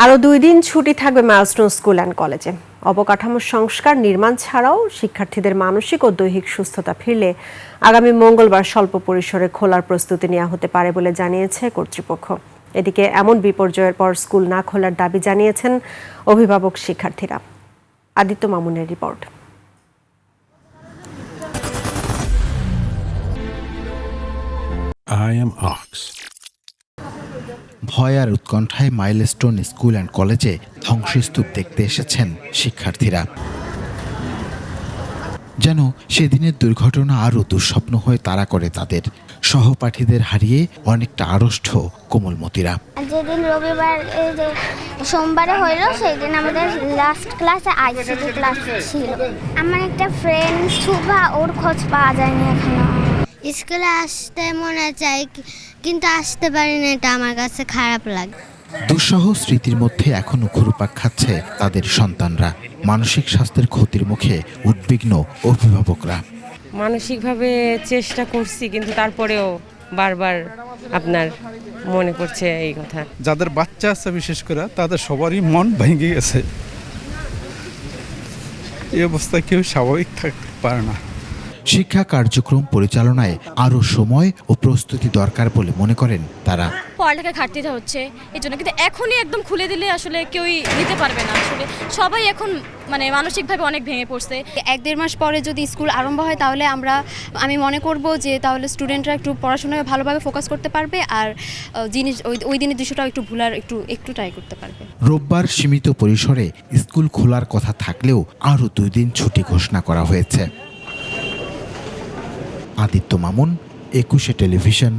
আরও 2 দিন ছুটি থাকবে মাইলস্টোন স্কুল অ্যান্ড কলেজে। অবকাঠামো সংস্কার নির্মাণ ছাড়াও শিক্ষার্থীদের মানসিক ও দৈহিক সুস্থতা ফিরলে আগামী মঙ্গলবার স্বল্প পরিসরে খোলার প্রস্তুতি নেওয়া হতে পারে বলে জানিয়েছে কর্তৃপক্ষ। এদিকে এমন বিপর্যয়ের পর স্কুল না খোলার দাবি জানিয়েছেন অভিভাবক শিক্ষার্থীরা। আদিত্য মামুনের রিপোর্ট। I am Ox. ভয় আর উৎকণ্ঠায় মাইলস্টোন স্কুল অ্যান্ড কলেজে ধ্বংসস্তূপ দেখতে এসেছেন শিক্ষার্থীরা। যেন সেদিনের দুর্ঘটনা আরও দুঃস্বপ্ন হয়ে তাড়া করে তাদের। সহপাঠীদের হারিয়ে অনেকটা আড়ষ্ট কোমলমতিরা। যেদিন রবিবার সোমবারে হইল সেই দিন আমাদের লাস্ট ক্লাসে আইসিটি ক্লাস ছিল। আমার একটা ফ্রেন্ড সুভা, ওর খোঁজ পাওয়া যায়নি এখনো। স্কুলে আসতে মনে চাই কিন্তু আসতে পারি না, এটা আমার কাছে খারাপ লাগে। দুঃসহ স্মৃতির মধ্যে এখনো ঘুরপাক খাচ্ছে তাদের সন্তানরা। মানসিক স্বাস্থ্যের ক্ষতির মুখে উদ্বিগ্ন অভিভাবকরা। মানসিকভাবে চেষ্টা করছি কিন্তু তারপরেও বারবার আপনার মনে পড়ছে এই কথা। যাদের বাচ্চা আছে বিশেষ করে তাদের সবারই মন ভেঙে গেছে। এই অবস্থায় কেউ স্বাভাবিক থাকতে পারে না। শিক্ষা কার্যক্রম পরিচালনায় আরও সময় ও প্রস্তুতি দরকার বলে মনে করেন তারা। পড়ালেখা ঘাটতিটা হচ্ছে এই জন্য, কিন্তু এখনই একদম খুলে দিলে আসলে কেউই নিতে পারবে না। আসলে সবাই এখন মানসিকভাবে অনেক ভেঙে পড়ছে। 1-1.5 মাস পরে যদি স্কুল আরম্ভ হয় তাহলে আমি মনে করব যে তাহলে স্টুডেন্টরা একটু পড়াশোনায় ভালোভাবে ফোকাস করতে পারবে আর ওই দিনের দৃশ্যটাও একটু ভুলার একটু ট্রাই করতে পারবে। রোববার সীমিত পরিসরে স্কুল খোলার কথা থাকলেও আরও 2 দিন ছুটি ঘোষণা করা হয়েছে। আদিত্য মামুন, 21 টেলিভিশন।